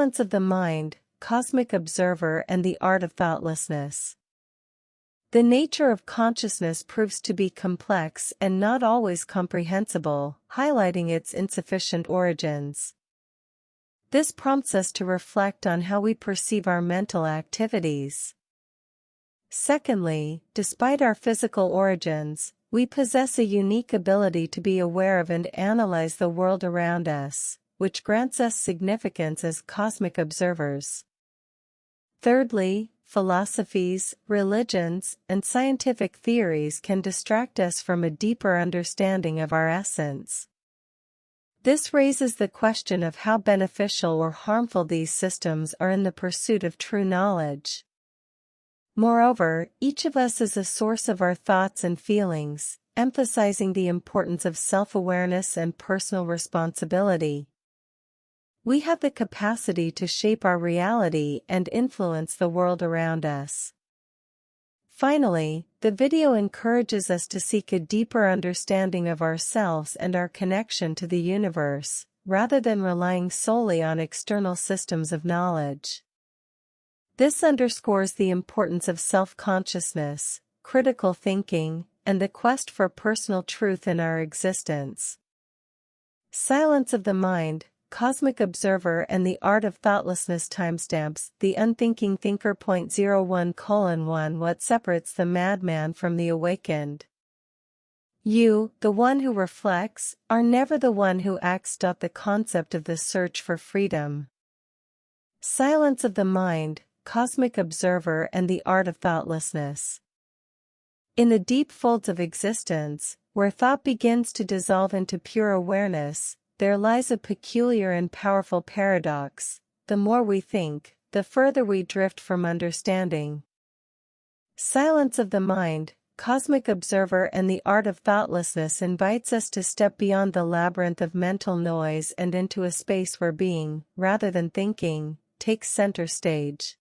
Silence of the Mind, Cosmic Observer and the Art of Thoughtlessness. The nature of consciousness proves to be complex and not always comprehensible, highlighting its insufficient origins. This prompts us to reflect on how we perceive our mental activities. Secondly, despite our physical origins, we possess a unique ability to be aware of and analyze the world around us, which grants us significance as cosmic observers. Thirdly, philosophies, religions, and scientific theories can distract us from a deeper understanding of our essence. This raises the question of how beneficial or harmful these systems are in the pursuit of true knowledge. Moreover, each of us is a source of our thoughts and feelings, emphasizing the importance of self-awareness and personal responsibility. We have the capacity to shape our reality and influence the world around us. Finally, the video encourages us to seek a deeper understanding of ourselves and our connection to the universe, rather than relying solely on external systems of knowledge. This underscores the importance of self-consciousness, critical thinking, and the quest for personal truth in our existence. Silence of the Mind, Cosmic Observer and the Art of Thoughtlessness. Timestamps: The Unthinking Thinker. 01:1 What separates the madman from the awakened? You, the one who reflects, are never the one who acts. The concept of the search for freedom. Silence of the Mind, Cosmic Observer and the Art of Thoughtlessness. In the deep folds of existence, where thought begins to dissolve into pure awareness, there lies a peculiar and powerful paradox: the more we think, the further we drift from understanding. Silence of the Mind, Cosmic Observer and the Art of Thoughtlessness invites us to step beyond the labyrinth of mental noise and into a space where being, rather than thinking, takes center stage.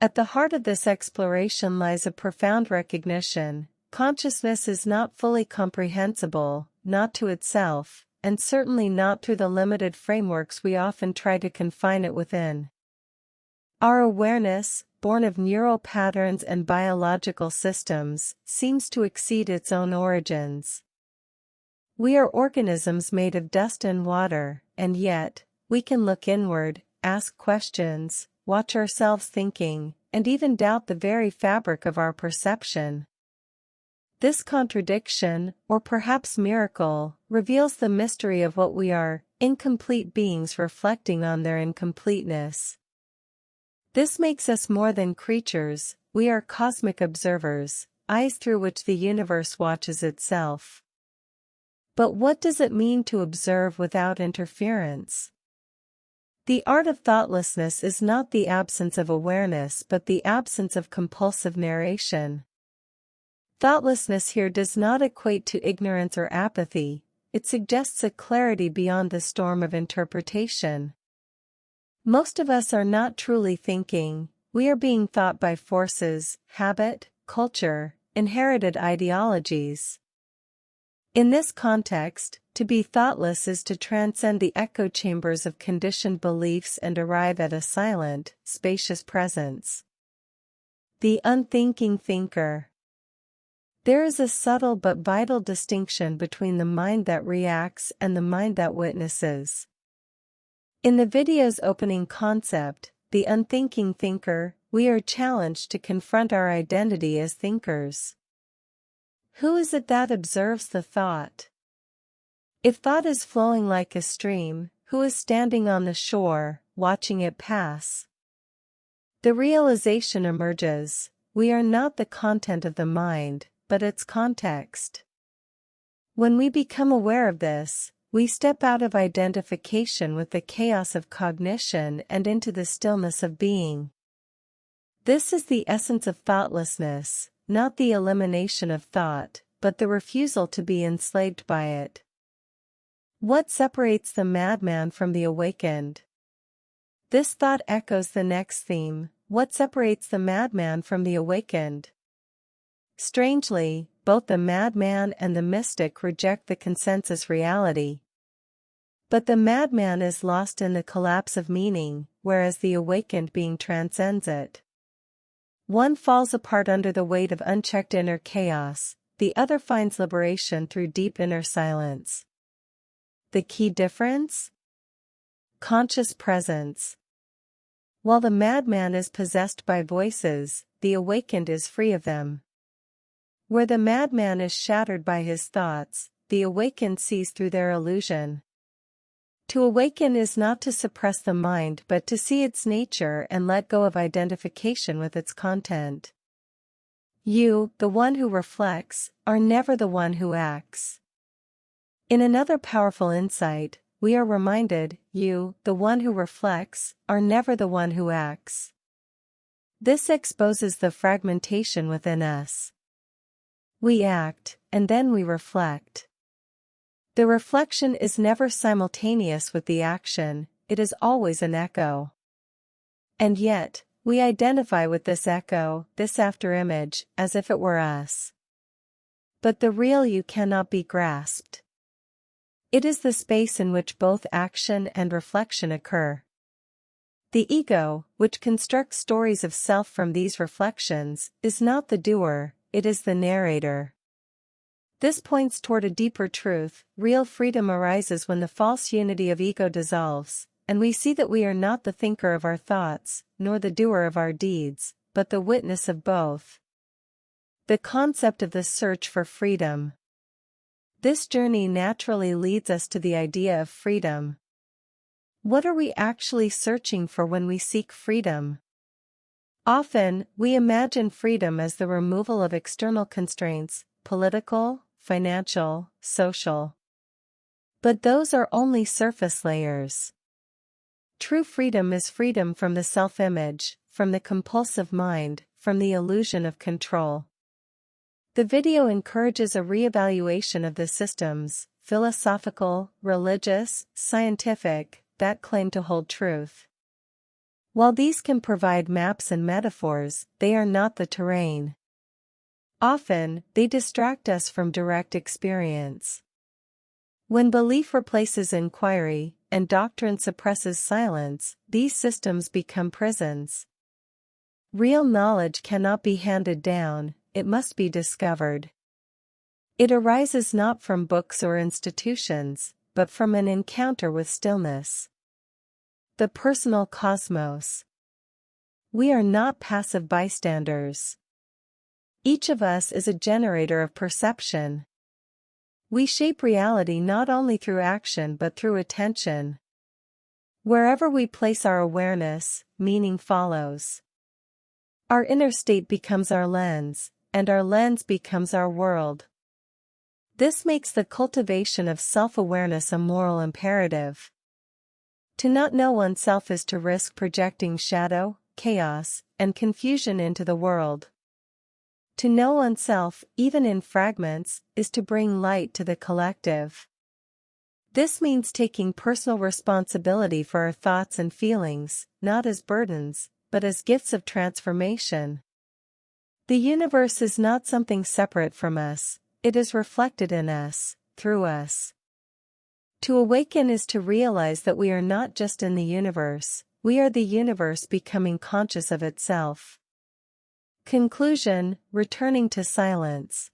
At the heart of this exploration lies a profound recognition: consciousness is not fully comprehensible, not to itself, and certainly not through the limited frameworks we often try to confine it within. Our awareness, born of neural patterns and biological systems, seems to exceed its own origins. We are organisms made of dust and water, and yet, we can look inward, ask questions, watch ourselves thinking, and even doubt the very fabric of our perception. This contradiction, or perhaps miracle, reveals the mystery of what we are: incomplete beings reflecting on their incompleteness. This makes us more than creatures; we are cosmic observers, eyes through which the universe watches itself. But what does it mean to observe without interference? The art of thoughtlessness is not the absence of awareness but the absence of compulsive narration. Thoughtlessness here does not equate to ignorance or apathy, it suggests a clarity beyond the storm of interpretation. Most of us are not truly thinking, we are being thought by forces, habit, culture, inherited ideologies. In this context, to be thoughtless is to transcend the echo chambers of conditioned beliefs and arrive at a silent, spacious presence. The unthinking thinker. There is a subtle but vital distinction between the mind that reacts and the mind that witnesses. In the video's opening concept, the unthinking thinker, we are challenged to confront our identity as thinkers. Who is it that observes the thought? If thought is flowing like a stream, who is standing on the shore, watching it pass? The realization emerges: we are not the content of the mind, but its context. When we become aware of this, we step out of identification with the chaos of cognition and into the stillness of being. This is the essence of thoughtlessness, not the elimination of thought, but the refusal to be enslaved by it. What separates the madman from the awakened? This thought echoes the next theme: what separates the madman from the awakened? Strangely, both the madman and the mystic reject the consensus reality. But the madman is lost in the collapse of meaning, whereas the awakened being transcends it. One falls apart under the weight of unchecked inner chaos, the other finds liberation through deep inner silence. The key difference? Conscious presence. While the madman is possessed by voices, the awakened is free of them. Where the madman is shattered by his thoughts, the awakened sees through their illusion. To awaken is not to suppress the mind but to see its nature and let go of identification with its content. You, the one who reflects, are never the one who acts. In another powerful insight, we are reminded, you, the one who reflects, are never the one who acts. This exposes the fragmentation within us. We act, and then we reflect. The reflection is never simultaneous with the action, it is always an echo. And yet, we identify with this echo, this afterimage, as if it were us. But the real you cannot be grasped. It is the space in which both action and reflection occur. The ego, which constructs stories of self from these reflections, is not the doer, it is the narrator. This points toward a deeper truth. Real freedom arises when the false unity of ego dissolves, and we see that we are not the thinker of our thoughts, nor the doer of our deeds, but the witness of both. The concept of the search for freedom. This journey naturally leads us to the idea of freedom. What are we actually searching for when we seek freedom? Often, we imagine freedom as the removal of external constraints, political, financial, social. But those are only surface layers. True freedom is freedom from the self-image, from the compulsive mind, from the illusion of control. The video encourages a re-evaluation of the systems, philosophical, religious, scientific, that claim to hold truth. While these can provide maps and metaphors, they are not the terrain. Often, they distract us from direct experience. When belief replaces inquiry, and doctrine suppresses silence, these systems become prisons. Real knowledge cannot be handed down, it must be discovered. It arises not from books or institutions, but from an encounter with stillness. The personal cosmos. We are not passive bystanders. Each of us is a generator of perception. We shape reality not only through action but through attention. Wherever we place our awareness, meaning follows. Our inner state becomes our lens, and our lens becomes our world. This makes the cultivation of self-awareness a moral imperative. To not know oneself is to risk projecting shadow, chaos, and confusion into the world. To know oneself, even in fragments, is to bring light to the collective. This means taking personal responsibility for our thoughts and feelings, not as burdens, but as gifts of transformation. The universe is not something separate from us, it is reflected in us, through us. To awaken is to realize that we are not just in the universe, we are the universe becoming conscious of itself. Conclusion, returning to silence.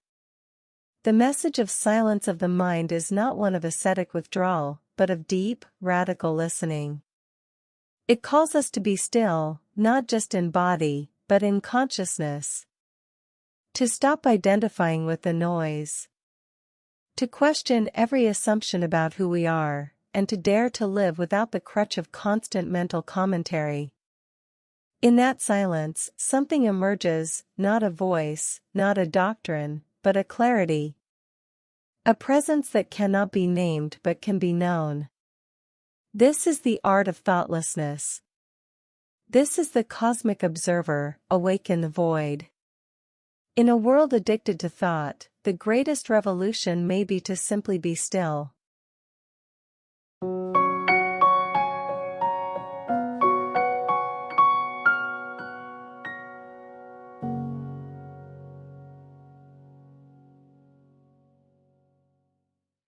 The message of silence of the mind is not one of ascetic withdrawal, but of deep, radical listening. It calls us to be still, not just in body, but in consciousness. To stop identifying with the noise. To question every assumption about who we are, and to dare to live without the crutch of constant mental commentary. In that silence, something emerges, not a voice, not a doctrine, but a clarity. A presence that cannot be named but can be known. This is the art of thoughtlessness. This is the cosmic observer, awake in the void. In a world addicted to thought, the greatest revolution may be to simply be still.